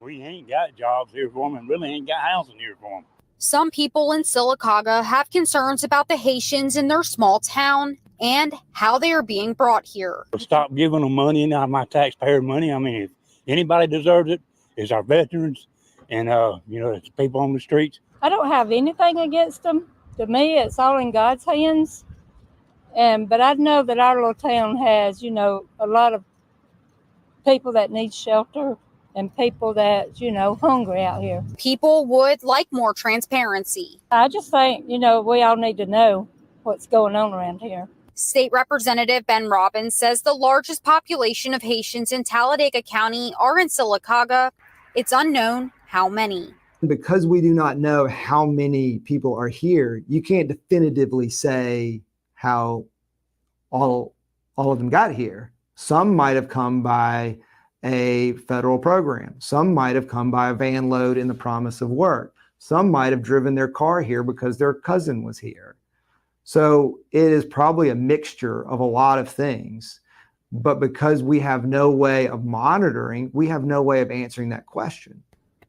We ain't got jobs here for them and really ain't got housing here for them. Some people in Sylacauga have concerns about the Haitians in their small town and how they are being brought here. Stop giving them money, not my taxpayer money. I mean, if anybody deserves it, it's our veterans and, it's people on the streets. I don't have anything against them. To me, it's all in God's hands. But I know that our little town has, a lot of people that need shelter and people that, hungry out here. People would like more transparency. I just think, we all need to know what's going on around here. State Representative Ben Robbins says the largest population of Haitians in Talladega County are in Sylacauga. It's unknown how many. Because we do not know how many people are here, you can't definitively say how all of them got here. Some might have come by a federal program. Some might have come by a van load in the promise of work. Some might have driven their car here because their cousin was here. So it is probably a mixture of a lot of things. But because we have no way of monitoring, we have no way of answering that question.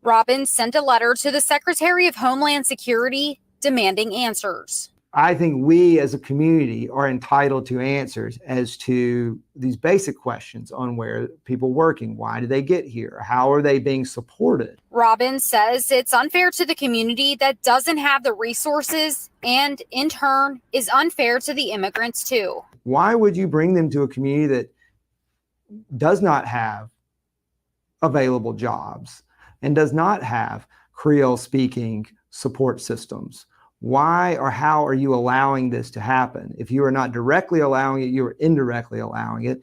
Robbins sent a letter to the Secretary of Homeland Security demanding answers. I think we as a community are entitled to answers as to these basic questions on where people working, why did they get here? How are they being supported? Robbins says it's unfair to the community that doesn't have the resources and in turn is unfair to the immigrants too. Why would you bring them to a community that does not have available jobs and does not have Creole speaking support systems? Why or how are you allowing this to happen? If you are not directly allowing it, you are indirectly allowing it.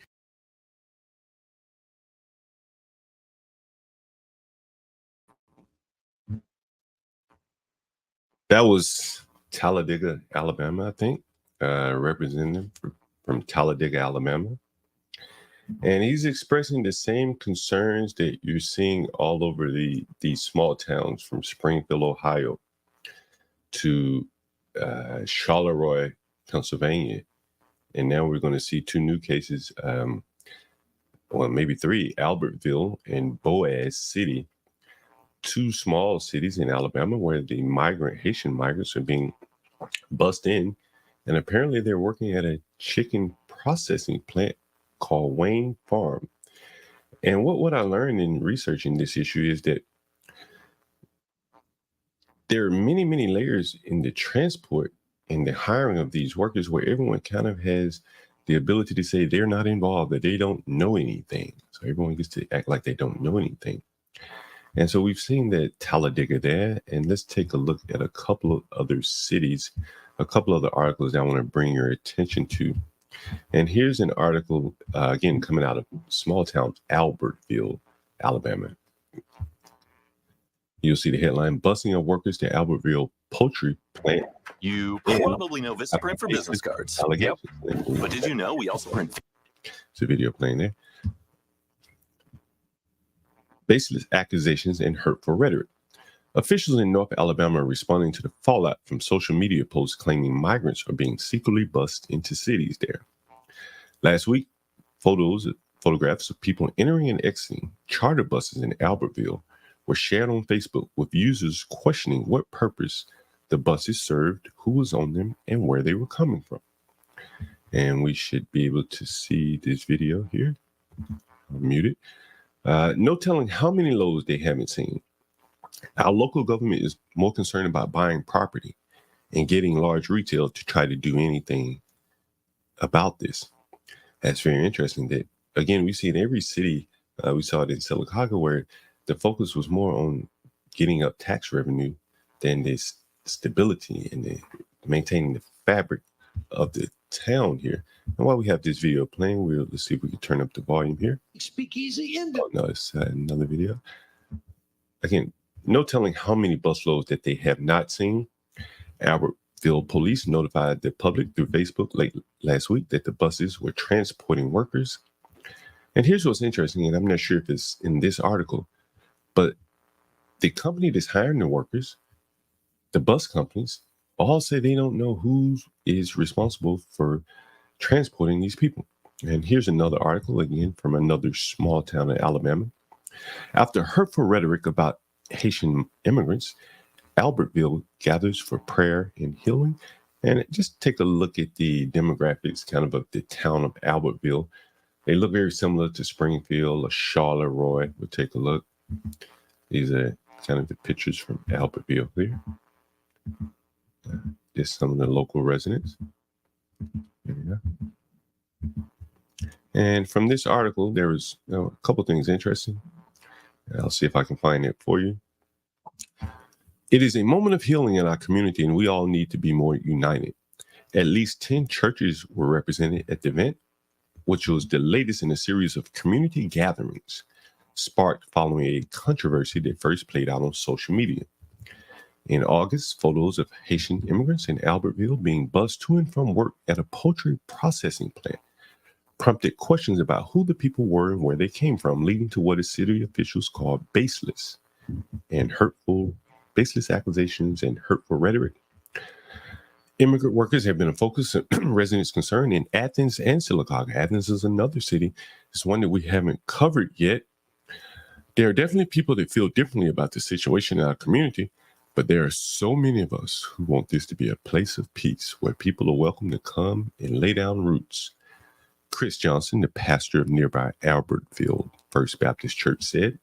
That was Talladega, Alabama, I think, representative from Talladega, Alabama. And he's expressing the same concerns that you're seeing all over these small towns from Springfield, Ohio, to Charleroi, Pennsylvania. And now we're going to see two new cases, well, maybe three, Albertville and Boaz City, two small cities in Alabama where the Haitian migrants are being bussed in. And apparently they're working at a chicken processing plant called Wayne Farm. And what I learned in researching this issue is that there are many, many layers in the transport and the hiring of these workers where everyone kind of has the ability to say they're not involved, that they don't know anything. So everyone gets to act like they don't know anything. And so we've seen that Talladega there, and let's take a look at a couple of other cities, a couple of other articles that I want to bring your attention to. And here's an article, again, coming out of small town Albertville, Alabama. You'll see the headline, busing of workers to Albertville poultry plant. You probably know Vistaprint for business cards. Yep. But did you know we also print? It's a video playing there. Baseless accusations and hurtful rhetoric. Officials in North Alabama are responding to the fallout from social media posts claiming migrants are being secretly bussed into cities there. Last week, photographs of people entering and exiting charter buses in Albertville were shared on Facebook with users questioning what purpose the buses served, who was on them, and where they were coming from. And we should be able to see this video here. I'll mute it. No telling how many loads they haven't seen. Our local government is more concerned about buying property and getting large retail to try to do anything about this. That's very interesting that, again, we see in every city, we saw it in Sylacauga, where the focus was more on getting up tax revenue than this stability and maintaining the fabric of the town here. And while we have this video playing, let's see if we can turn up the volume here. Speakeasy in Oh, no, it's another video. Again, no telling how many busloads that they have not seen. Albertville police notified the public through Facebook late last week that the buses were transporting workers. And here's what's interesting, and I'm not sure if it's in this article, but the company that's hiring the workers, the bus companies, all say they don't know who is responsible for transporting these people. And here's another article, again, from another small town in Alabama. After hurtful rhetoric about Haitian immigrants, Albertville gathers for prayer and healing. And just take a look at the demographics kind of the town of Albertville. They look very similar to Springfield or Charleroi. We'll take a look. These are kind of the pictures from Albertville here. Just some of the local residents. There we go. And from this article, there was a couple things interesting. I'll see if I can find it for you. It is a moment of healing in our community, and we all need to be more united. At least 10 churches were represented at the event, which was the latest in a series of community gatherings sparked following a controversy that first played out on social media. In August, photos of Haitian immigrants in Albertville being bussed to and from work at a poultry processing plant prompted questions about who the people were and where they came from, leading to what city officials called baseless accusations and hurtful rhetoric. Immigrant workers have been a focus of residents' concern in Athens and Sylacauga. Athens is another city. It's one that we haven't covered yet. There are definitely people that feel differently about the situation in our community, but there are so many of us who want this to be a place of peace where people are welcome to come and lay down roots. Chris Johnson, the pastor of nearby Albertville First Baptist Church, said,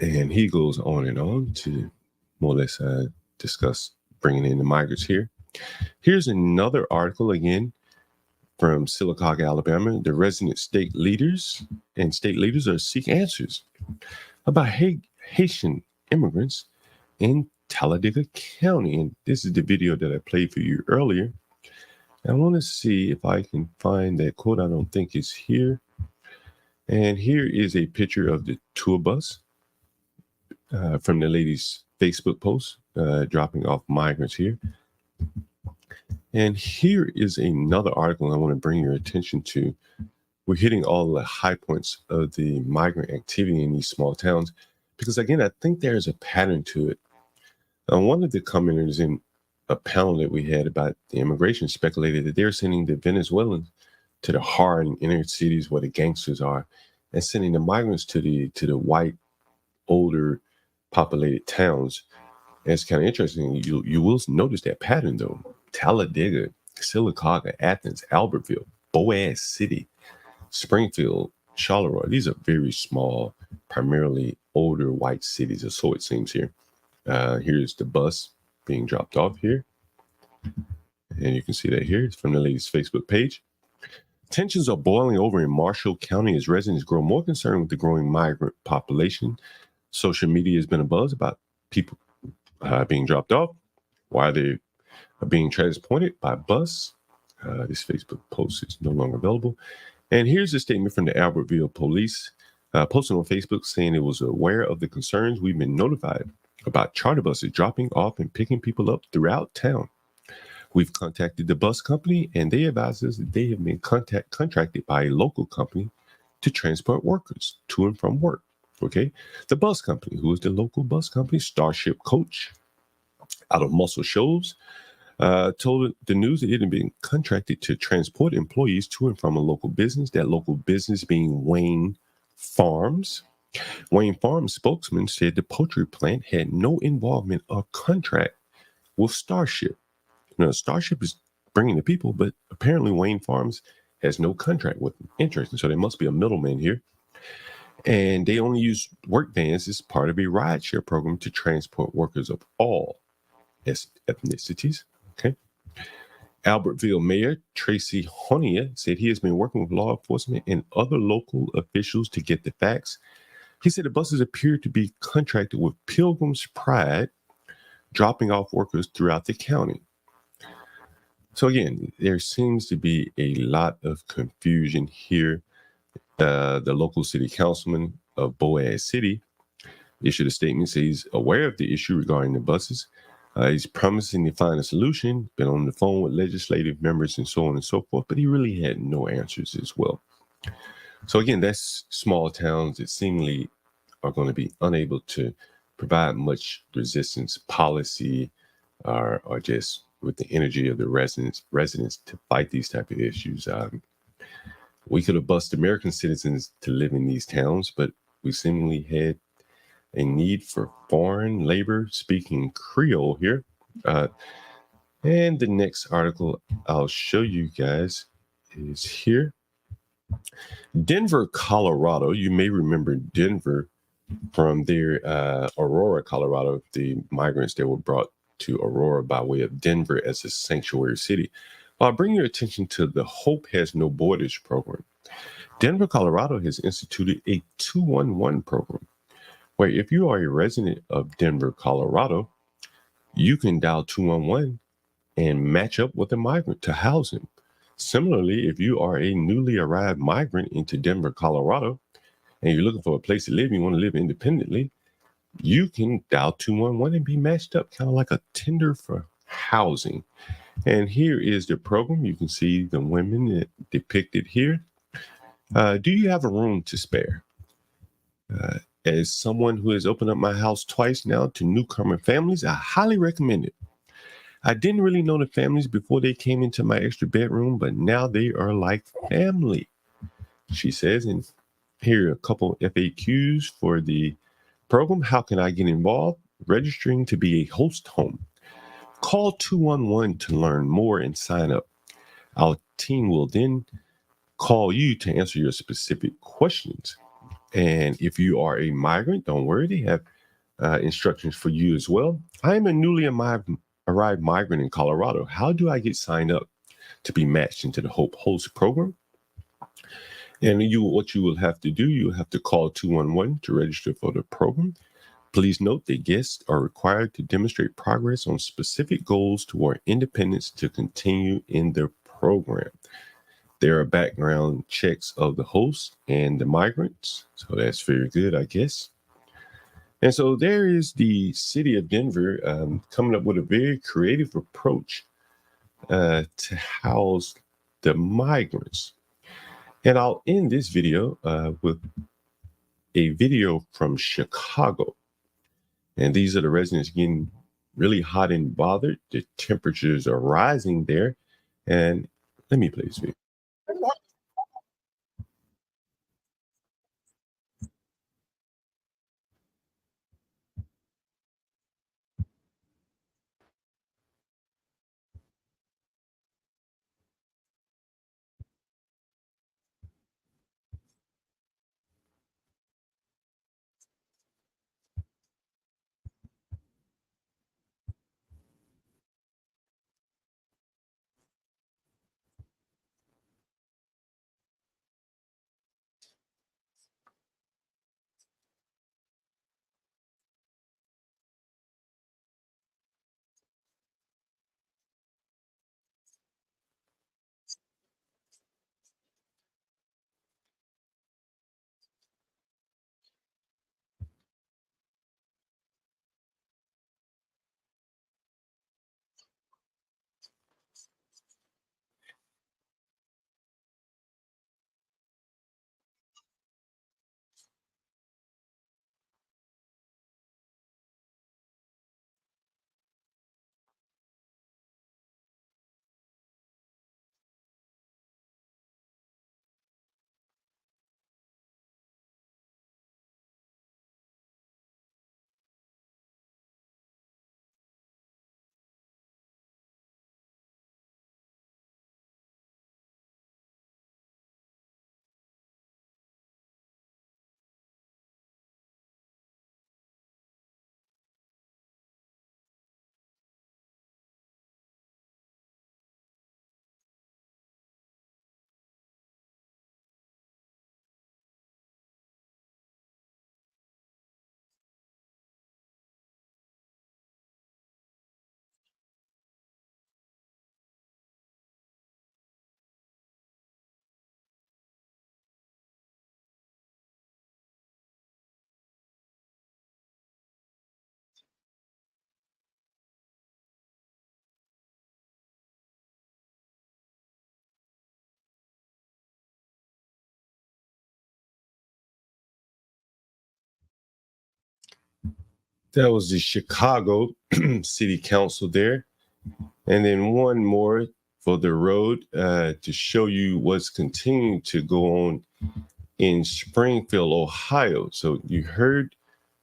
and he goes on to more or less discuss bringing in the migrants here. Here's another article again from Sylacauga, Alabama. The resident state leaders are seek answers about Haitian immigrants in Talladega County. And this is the video that I played for you earlier. I want to see if I can find that quote. I don't think it's here. And here is a picture of the tour bus from the lady's Facebook post, dropping off migrants here. And here is another article I want to bring your attention to. We're hitting all the high points of the migrant activity in these small towns, because again, I think there's a pattern to it. One of the commenters in a panel that we had about the immigration speculated that they're sending the Venezuelans to the hard and inner cities where the gangsters are, and sending the migrants to the white, older, populated towns. And it's kind of interesting. You will notice that pattern though. Talladega, Sylacauga, Athens, Albertville, Boaz City, Springfield, Charleroi. These are very small, primarily older white cities, or so it seems here. Here's the bus being dropped off here. And you can see that here. It's from the lady's Facebook page. Tensions are boiling over in Marshall County as residents grow more concerned with the growing migrant population. Social media has been abuzz about people being dropped off, why they are being transported by bus. This Facebook post is no longer available. And here's a statement from the Albertville police posted on Facebook saying it was aware of the concerns. We've been notified about charter buses dropping off and picking people up throughout town. We've contacted the bus company, and they advise us that they have been contracted by a local company to transport workers to and from work. Okay, the bus company, who is the local bus company, Starship Coach, out of Muscle Shoals, told the news that it had been contracted to transport employees to and from a local business. That local business being Wayne Farms. Wayne Farms spokesman said the poultry plant had no involvement or contract with Starship. Now, Starship is bringing the people, but apparently Wayne Farms has no contract with them. Interesting. So there must be a middleman here. And they only use work vans as part of a rideshare program to transport workers of all ethnicities. Okay. Albertville Mayor Tracy Honia said he has been working with law enforcement and other local officials to get the facts. He said the buses appear to be contracted with Pilgrim's Pride, dropping off workers throughout the county. So again, there seems to be a lot of confusion here. The local city councilman of Boaz City issued a statement saying he's aware of the issue regarding the buses. He's promising to find a solution, been on the phone with legislative members and so on and so forth, but he really had no answers as well. So again, that's small towns that seemingly are going to be unable to provide much resistance policy or just with the energy of the residents to fight these type of issues. We could have bused American citizens to live in these towns, but we seemingly had a need for foreign labor speaking Creole here. And the next article I'll show you guys is here. Denver, Colorado. You may remember Denver from their Aurora, Colorado, the migrants that were brought to Aurora by way of Denver as a sanctuary city. I'll bring your attention to the Hope Has No Borders program. Denver, Colorado has instituted a 211 program where if you are a resident of Denver, Colorado, you can dial 211 and match up with a migrant to house him. Similarly, if you are a newly arrived migrant into Denver, Colorado, and you're looking for a place to live, you want to live independently, you can dial 211 and be matched up, kind of like a tender for housing. And here is the program. You can see the women depicted here. Do you have a room to spare? As someone who has opened up my house twice now to newcomer families, I highly recommend it. I didn't really know the families before they came into my extra bedroom, but now they are like family, she says. And here are a couple FAQs for the program. How can I get involved? Registering to be a host home. Call 211 to learn more and sign up. Our team will then call you to answer your specific questions. And if you are a migrant, don't worry, they have instructions for you as well. I am a newly arrived migrant in Colorado. How do I get signed up to be matched into the Hope Host program? And what you will have to do, you'll have to call 211 to register for the program. Please note that guests are required to demonstrate progress on specific goals toward independence to continue in the program. There are background checks of the host and the migrants, so that's very good, I guess. And so there is the city of Denver coming up with a very creative approach to house the migrants. And I'll end this video with a video from Chicago. And these are the residents getting really hot and bothered. The temperatures are rising there. And let me play this video. That was the Chicago City Council there. And then one more for the road to show you what's continuing to go on in Springfield, Ohio. So you heard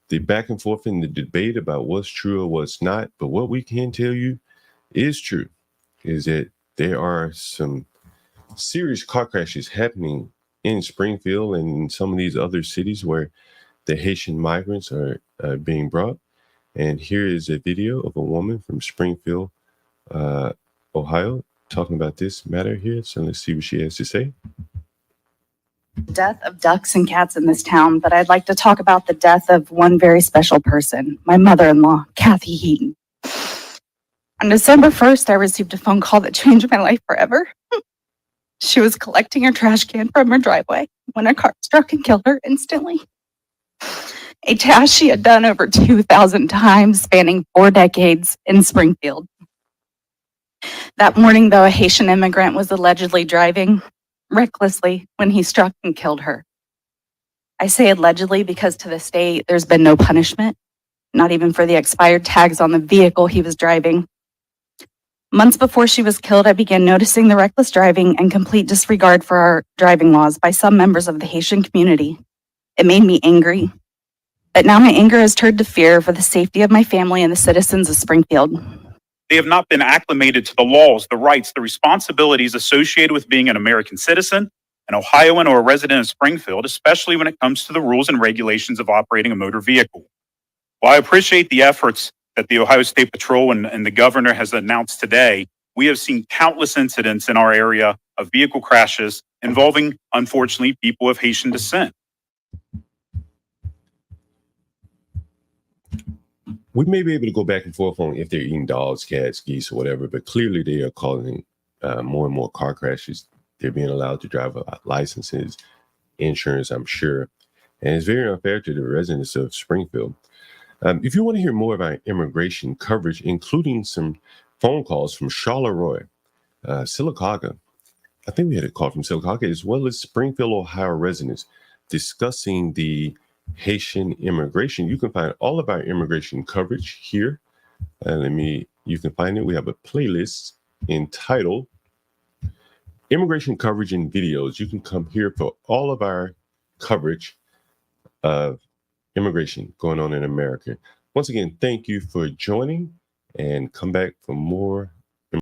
the back and forth in the debate about what's true or what's not. But what we can tell you is true is that there are some serious car crashes happening in Springfield and in some of these other cities where the Haitian migrants are being brought. And here is a video of a woman from Springfield, Ohio, talking about this matter here. So let's see what she has to say. Death of ducks and cats in this town, but I'd like to talk about the death of one very special person, my mother-in-law, Kathy Heaton. On December 1st, I received a phone call that changed my life forever. She was collecting her trash can from her driveway when a car struck and killed her instantly. A task she had done over 2,000 times, spanning 4 decades in Springfield. That morning, though, a Haitian immigrant was allegedly driving recklessly when he struck and killed her. I say allegedly because to this day, there's been no punishment, not even for the expired tags on the vehicle he was driving. Months before she was killed, I began noticing the reckless driving and complete disregard for our driving laws by some members of the Haitian community. It made me angry. But now my anger has turned to fear for the safety of my family and the citizens of Springfield. They have not been acclimated to the laws, the rights, the responsibilities associated with being an American citizen, an Ohioan, or a resident of Springfield, especially when it comes to the rules and regulations of operating a motor vehicle. While I appreciate the efforts that the Ohio State Patrol and the governor has announced today, we have seen countless incidents in our area of vehicle crashes involving, unfortunately, people of Haitian descent. We may be able to go back and forth on if they're eating dogs, cats, geese, or whatever, but clearly they are causing more and more car crashes. They're being allowed to drive without licenses, insurance, I'm sure. And it's very unfair to the residents of Springfield. If you want to hear more about immigration coverage, including some phone calls from Charleroi, Sylacauga, I think we had a call from Sylacauga, as well as Springfield, Ohio residents discussing the Haitian immigration. You can find all of our immigration coverage here. You can find it. We have a playlist entitled Immigration Coverage and Videos. You can come here for all of our coverage of immigration going on in America. Once again, thank you for joining and come back for more